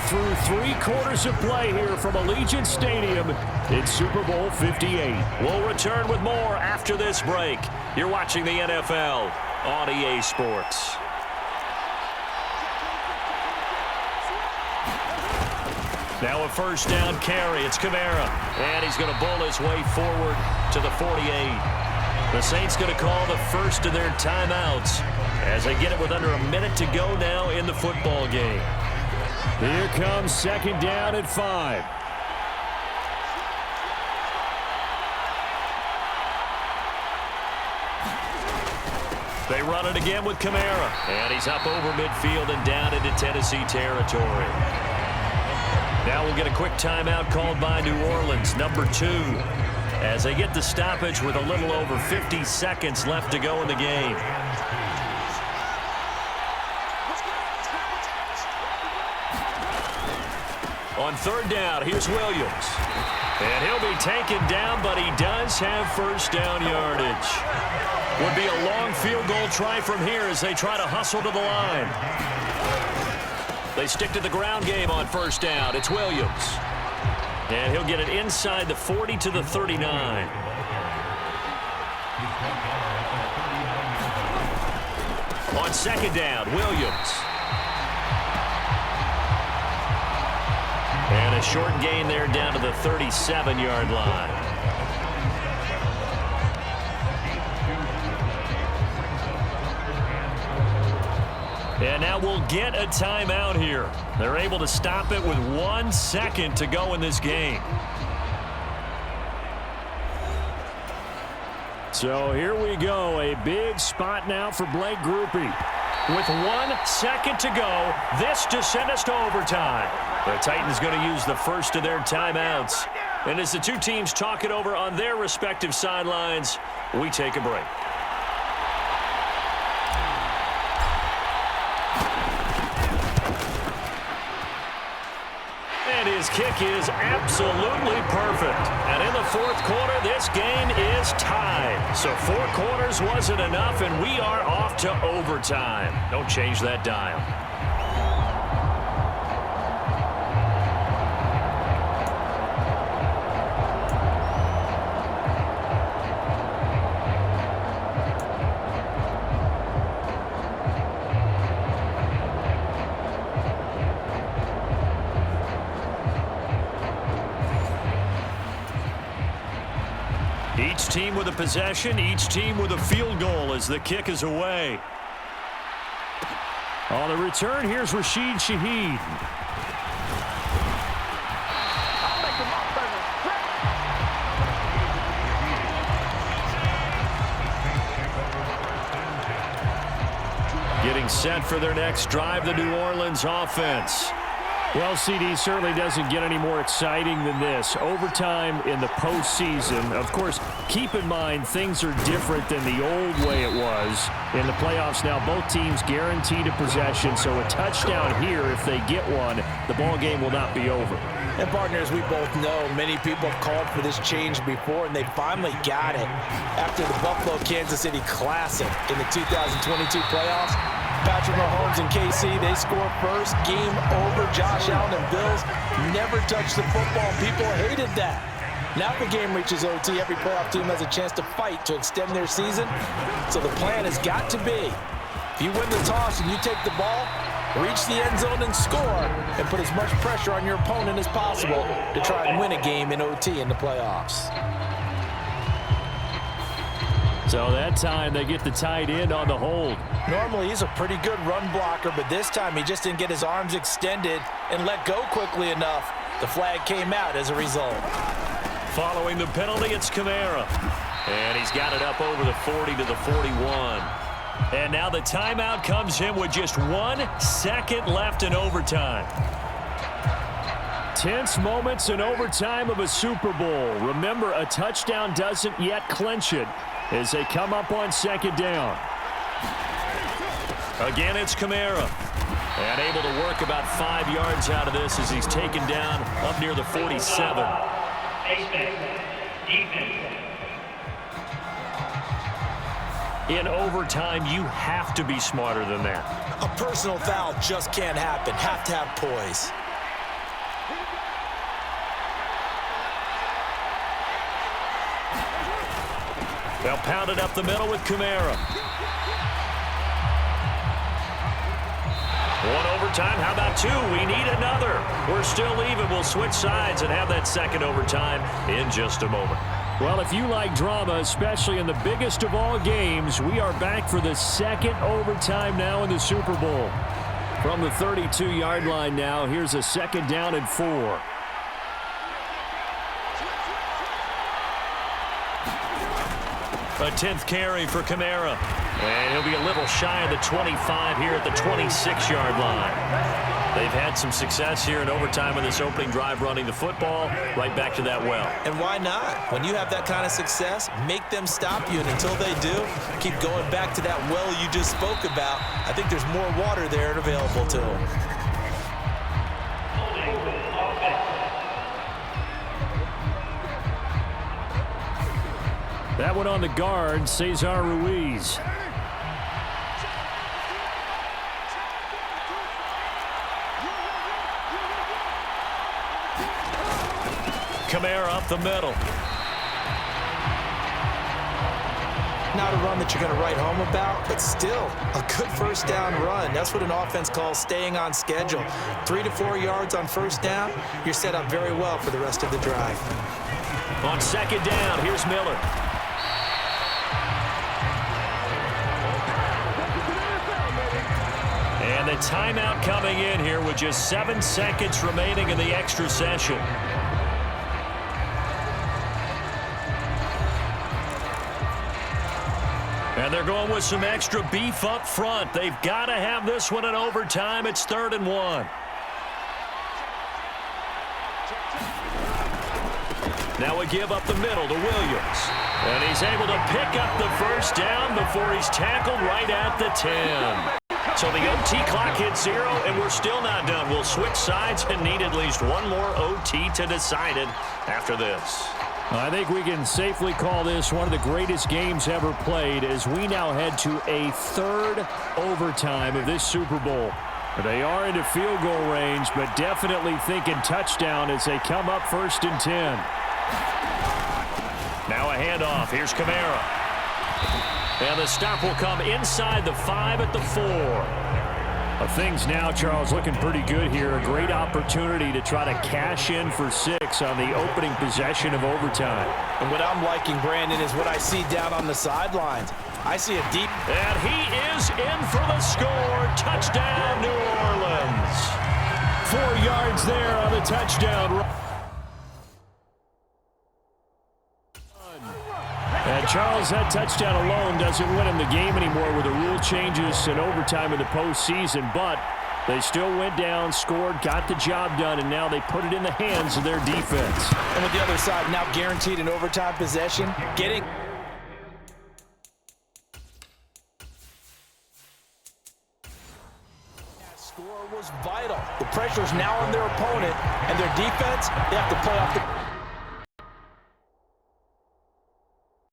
through 3 quarters of play here from Allegiant Stadium. It's Super Bowl 58. We'll return with more after this break. You're watching the NFL on EA Sports. Now a first down carry. It's Kamara. And he's going to bull his way forward to the 48. The Saints going to call the first of their timeouts as they get it with under a minute to go now in the football game. Here comes second down at 5. They run it again with Kamara. And he's up over midfield and down into Tennessee territory. Now we'll get a quick timeout called by New Orleans, number 2, as they get the stoppage with a little over 50 seconds left to go in the game. On third down, here's Williams. And he'll be taken down, but he does have first down yardage. Would be a long field goal try from here as they try to hustle to the line. They stick to the ground game on first down. It's Williams. And he'll get it inside the 40 to the 39. On second down, Williams. And a short gain there down to the 37-yard line. And now we'll get a timeout here. They're able to stop it with 1 second to go in this game. So here we go. A big spot now for Blake Grupe. With 1 second to go, this to send us to overtime. The Titans going to use the first of their timeouts. And as the two teams talk it over on their respective sidelines, we take a break. And his kick is absolutely perfect. And in the fourth quarter, this game is tied. So 4 quarters wasn't enough, and we are off to overtime. Don't change that dial. Each team with a possession, each team with a field goal as the kick is away. On the return, here's Rashid Shaheed. Getting set for their next drive, the New Orleans offense. Well, CD certainly doesn't get any more exciting than this. Overtime in the postseason. Of course, keep in mind things are different than the old way it was. In the playoffs now, both teams guaranteed a possession, so a touchdown here, if they get one, the ball game will not be over. And partners, we both know many people have called for this change before, and they finally got it. After the Buffalo-Kansas City Classic in the 2022 playoffs, Patrick Mahomes and KC, they score first. Game over. Josh Allen and Bills never touched the football. People hated that. Now if the game reaches OT, every playoff team has a chance to fight to extend their season. So the plan has got to be, if you win the toss and you take the ball, reach the end zone and score, and put as much pressure on your opponent as possible to try and win a game in OT in the playoffs. So that time they get the tight end on the hold. Normally he's a pretty good run blocker, but this time he just didn't get his arms extended and let go quickly enough. The flag came out as a result. Following the penalty, it's Kamara. And he's got it up over the 40 to the 41. And now the timeout comes in with just 1 second left in overtime. Tense moments in overtime of a Super Bowl. Remember, a touchdown doesn't yet clinch it as they come up on second down. Again, it's Kamara. And able to work about 5 yards out of this as he's taken down up near the 47. In overtime, you have to be smarter than that. A personal foul just can't happen. Have to have poise. They'll pound it up the middle with Kamara. One overtime. How about two? We need another. We're still even. We'll switch sides and have that second overtime in just a moment. Well, if you like drama, especially in the biggest of all games, we are back for the second overtime now in the Super Bowl. From the 32-yard line now, here's a 2nd down and 4. A 10th carry for Kamara. And he'll be a little shy of the 25 here at the 26-yard line. They've had some success here in overtime in this opening drive running the football right back to that well. And why not? When you have that kind of success, make them stop you. And until they do, keep going back to that well you just spoke about. I think there's more water there and available to them. That one on the guard, Cesar Ruiz. Kamara up the middle. Not a run that you're going to write home about, but still a good first down run. That's what an offense calls staying on schedule. 3 to 4 yards on first down, you're set up very well for the rest of the drive. On 2nd down, here's Miller. And the timeout coming in here with just 7 seconds remaining in the extra session. And they're going with some extra beef up front. They've got to have this one in overtime. It's 3rd and 1. Now a give up the middle to Williams. And he's able to pick up the first down before he's tackled right at the 10. So the OT clock hits 0, and we're still not done. We'll switch sides and need at least one more OT to decide it after this. I think we can safely call this one of the greatest games ever played as we now head to a 3rd overtime of this Super Bowl. They are into field goal range, but definitely thinking touchdown as they come up 1st and 10. Now a handoff. Here's Kamara. And the stop will come inside the 5 at the 4. Things now, Charles, looking pretty good here. A great opportunity to try to cash in for 6 on the opening possession of overtime. And what I'm liking, Brandon, is what I see down on the sidelines. I see a deep... And he is in for the score. Touchdown, New Orleans. 4 yards there on the touchdown run. And Charles, that touchdown alone doesn't win him the game anymore with the rule changes and overtime in the postseason, but they still went down, scored, got the job done, and now they put it in the hands of their defense. And with the other side now guaranteed an overtime possession, getting... That score was vital. The pressure is now on their opponent, and their defense, they have to play off the...